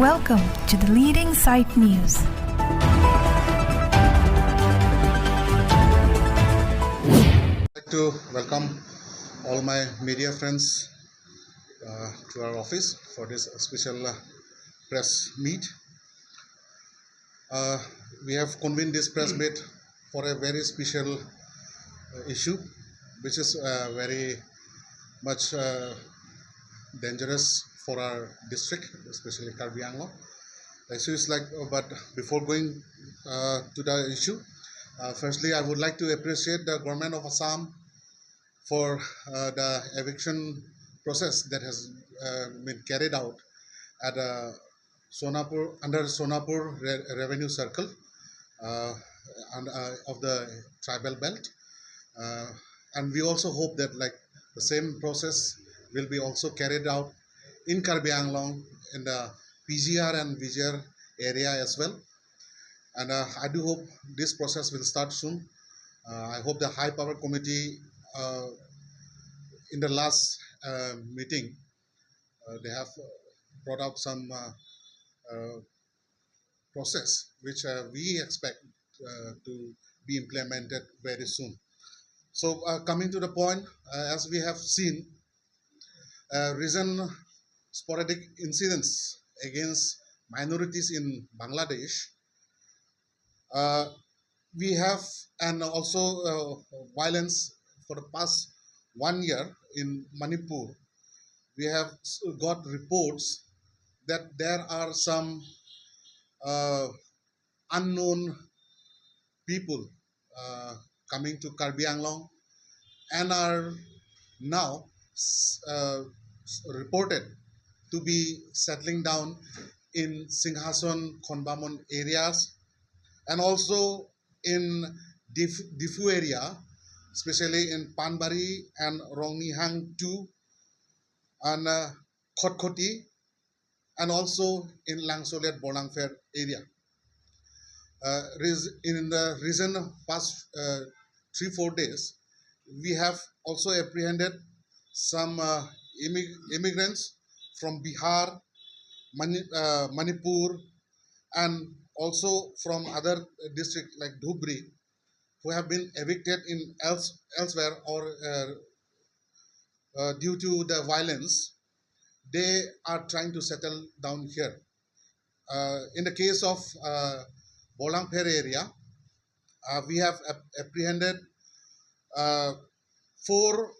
Welcome to the Leading Site News. I'd like to welcome all my media friends to our office for this special press meet. We have convened this press meet for a very special issue, which is very much dangerous for our district, especially Karbi Anglong. The issue is but before going to the issue, firstly, I would like to appreciate the government of Assam for the eviction process that has been carried out at Sonapur under Sonapur Revenue Circle of the tribal belt, and we also hope that the same process will be also carried out in Karbi Anglong in the PGR and VGR area as well. And I do hope this process will start soon. I hope the High Power Committee in the last meeting they have brought out some process which we expect to be implemented very soon. So coming to the point, as we have seen recent sporadic incidents against minorities in Bangladesh, we have, and also violence for the past 1 year in Manipur. We have got reports that there are some unknown people coming to Karbi Anglong and are now reported to be settling down in Singhason, Khonbamon areas, and also in Difu area, especially in Panbari and Rongnihang 2 and Khotkhoti, and also in Langsolet Bolangfer area. In the recent past 3-4 days, we have also apprehended some immigrants from Bihar, Manipur, and also from other districts like Dhubri, who have been evicted in elsewhere or due to the violence. They are trying to settle down here. In the case of Bolangpur area, we have apprehended 4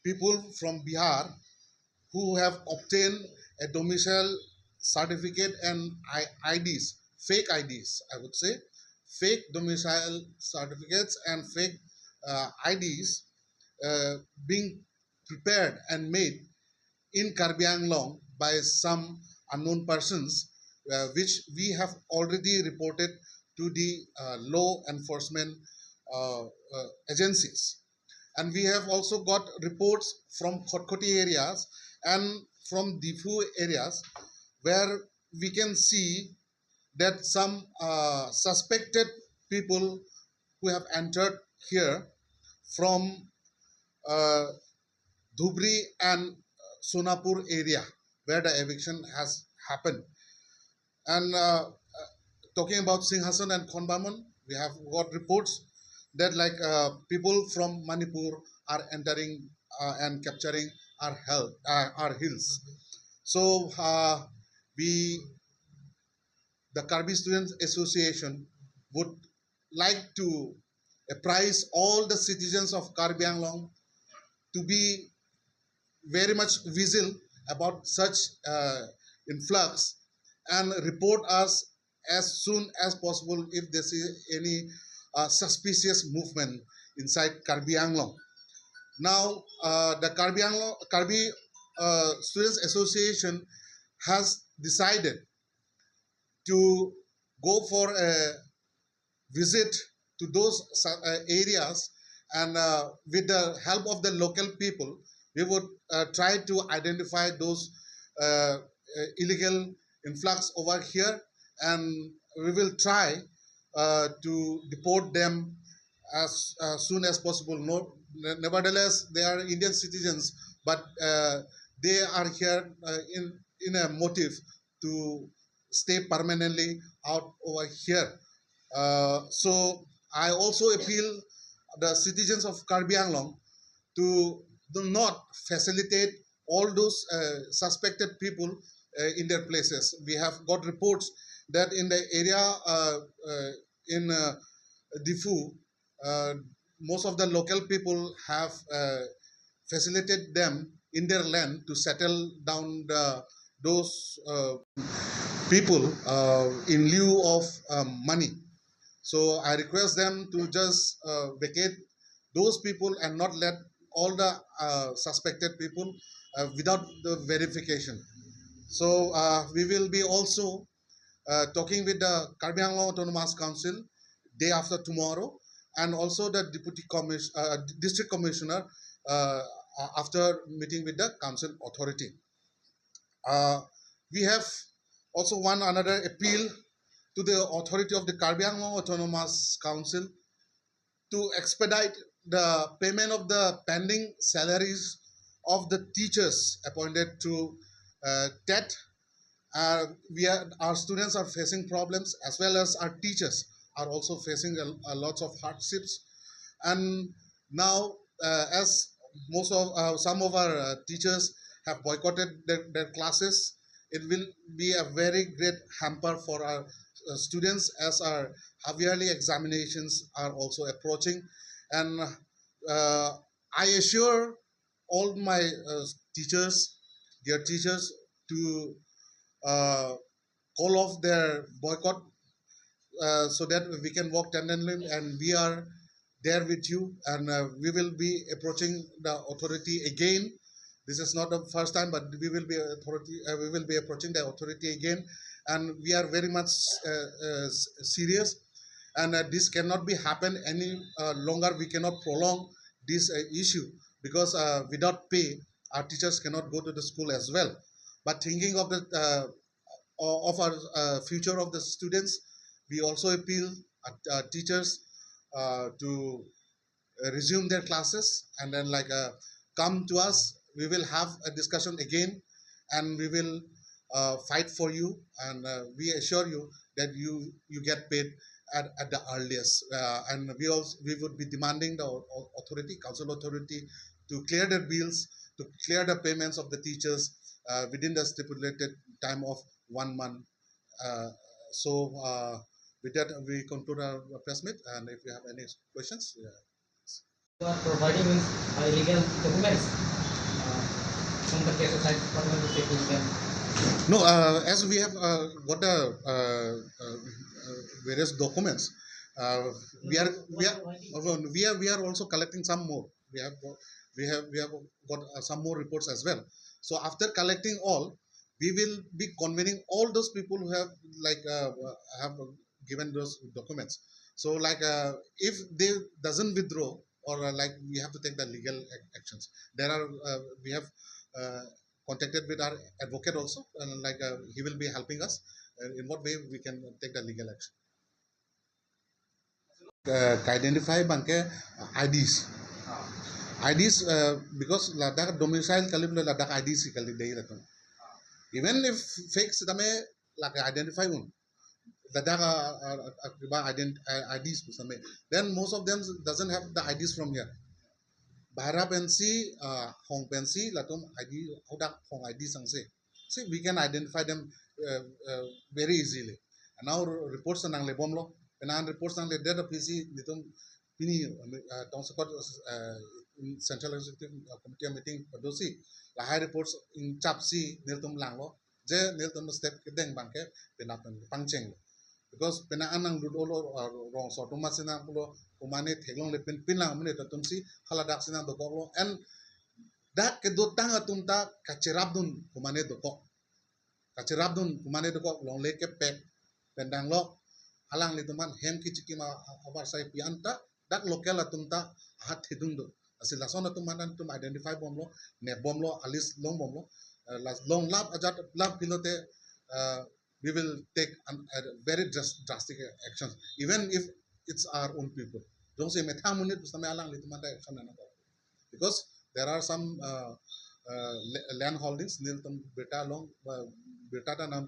people from Bihar who have obtained a domicile certificate and IDs, fake IDs, I would say, fake domicile certificates and fake IDs being prepared and made in Karbi Anglong by some unknown persons, which we have already reported to the law enforcement agencies. And we have also got reports from Khotkhoti areas and from Difu areas where we can see that some suspected people who have entered here from Dhubri and Sonapur area where the eviction has happened. And talking about Singhason and Khonbamon, we have got reports that people from Manipur are entering and capturing our hills. So the Karbi Students Association would like to apprise all the citizens of Karbi Anglong to be very much vigilant about such influx and report us as soon as possible if they see any suspicious movement inside Karbi Anglong. Now, the Karbi Students Association has decided to go for a visit to those areas, and with the help of the local people, we would try to identify those illegal influx over here, and we will try to deport them as soon as possible. Nevertheless, they are Indian citizens, but they are here in a motive to stay permanently out over here. So I also appeal the citizens of Karbi Anglong to do not facilitate all those suspected people in their places. We have got reports that in the area in Difu, uh, most of the local people have facilitated them in their land to settle down those people in lieu of money. So I request them to just vacate those people and not let all the suspected people without the verification. So we will be also talking with the Karbi Anglong Autonomous Council day after tomorrow, and also the district commissioner after meeting with the council authority. We have also one another appeal to the authority of the Karbi Anglong Autonomous Council to expedite the payment of the pending salaries of the teachers appointed to TET. Our students are facing problems, as well as our teachers are also facing a lots of hardships. And now, as most of some of our teachers have boycotted their classes, it will be a very great hamper for our students, as our half-yearly examinations are also approaching. And I assure all my teachers, dear teachers, to uh, call off their boycott so that we can work tandemly, and we are there with you, and we will be approaching the authority again. This is not the first time, but we will be approaching the authority again, and we are very much serious, and this cannot be happen any longer. We cannot prolong this issue, because without pay our teachers cannot go to the school as well. But thinking of the of our future of the students, we also appeal at teachers to resume their classes, and then come to us. We will have a discussion again, and we will fight for you, and we assure you that you get paid at the earliest. And we would be demanding the council authority, to clear the bills, to clear the payments of the teachers within the stipulated time of 1 month. Uh, so with that, we conclude our press meet, and if you have any questions, yeah. You are providing means illegal documents from the case society department to take them. No, as we have got the various documents, we are also collecting some more. We have got some more reports as well. So after collecting all, we will be convening all those people who have have given those documents. So if they doesn't withdraw, or we have to take the legal actions. There are we have uh, contacted with our advocate also, and he will be helping us in what way we can take the legal action. Identify banke IDs. IDs because Ladakh domicile kali boleh Ladakh IDs kali dei ratong. Even if fake sitame identify un Ladakh IDs kusame. Then most of them doesn't have the IDs from here. Bahara pensi, Hong pensi, latum ID, Hodak Hong ID sangse. See, we can identify them very easily. And now reports nang lebom lo, penahan reports nang leder PC nitum pini tong sekot Central Executive Committee meeting padosi lahai reports in chapsi niltum lang lo, je niltum step kedeng bangke penatan pangcheng lo. Because penaan nang dudolo rong so tumas sinang pulo kumane theglong le pinlang mene tatumsi haladak sinang dokok lo, and dak kedotang atumta kacirabdun kumane dokok long le kepek pendang lo halang lituman hem kichiki ma abar sai pianta dak lokal atumta hat hidung do asila son atuman tum identify bom lo ne bom lo alis long bom lo long lab ajat lab pilote we will take very drastic actions, even if it's our own people. Don't say methamunit pusame alang lituman da action na because there are some land holdings nil tum beta long berkata nam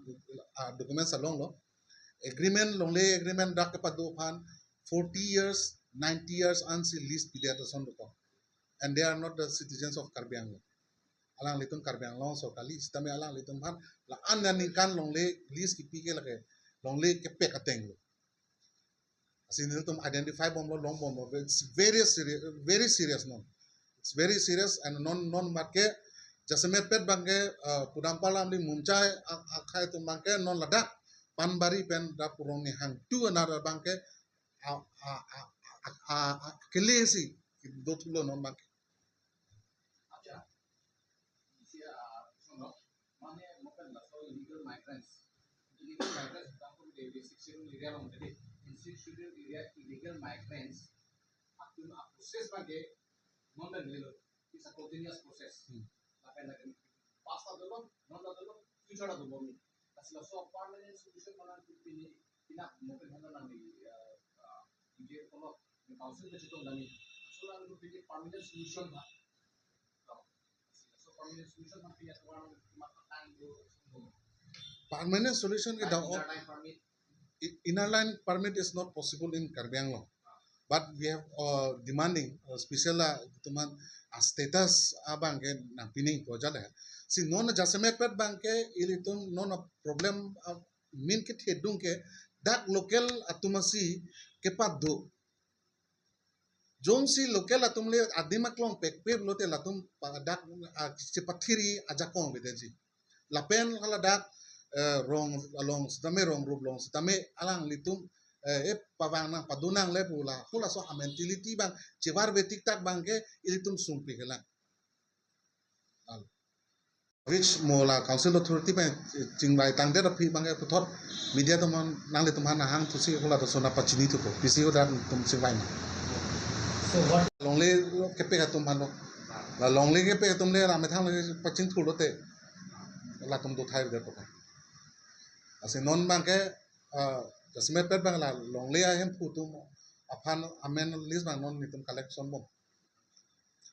documents along lo agreement longle agreement dak padu pan 40 years 90 years until list pidia to son ko and they are not the citizens of Karbi Anglong alang litum Karbi Anglong so kali istame alang litum pan la an ni kan longle list ki pike la ke longle ke pe kateng lo asin litum identify bom lo long bom lo it's very serious no it's very serious and non market jasmet pet bangke pudampalam di muncai akai tum bangke non ladak panbari pen da purong ni hang tu another bangke kelesi dotulo non bangke Acha, isi sono, mane mokan laso illegal migrants. Illegal migrants tangko de basic schedule area long tadi. In schedule area illegal migrants akun process bage non dan lelo. It's a continuous process. Lapan lagi pasta dulu, non dulu, future dulu ni. Kasi laso permanent solution mana pini pina mokan handa nami DJ kalau di council tu cakap nami. So lang tu pini permanent solution lah. So permanent solution mungkin ya tuan makanan itu permanent solution ke daw time permit. inner line permit is not possible in Karbi Anglong but we have demanding special teman status abang ke na pining ko jale si non jasmet pet bangke ilitum non problem min ke hedung ke dak local atumasi ke padu jong si local atumle adimaklong pekpe lote latum dak sepathiri ajakong bedenji lapen hala dak rong along stame rong rublong stame alang litum pawang na padunang le pula so a mentality bang cebar betik tak bangke ilitum sumpi kala which mola council authority pa chingbai tangde da phi bangke puthot media to man nang le tumhan hang thusi hula to sona pachini to pisi ho da tum chingbai ma So what longle kepe ka tum halo la longle kepe ka tum le rame thang le pachin thulo te la tum do thai de to ka ase non bangke jasmet pet bang la longle a hem putum aphan amen list bang non nitum collection bom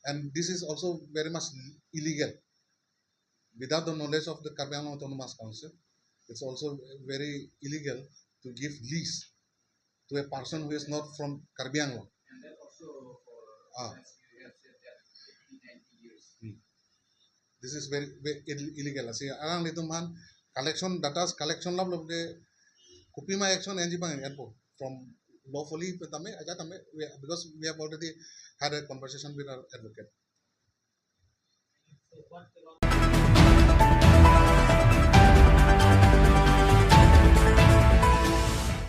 and this is also very much illegal without the knowledge of the Karbi Anglong Autonomous Council it's also very illegal to give lease to a person who is not from Karbi Anglong And then also for Ah. as you have said that 90 years. this is very illegal asi arang litumhan collection data collection lab lob de kupima action NG bang airport from lawfully tame aja tame because we have already had a conversation with our advocate so what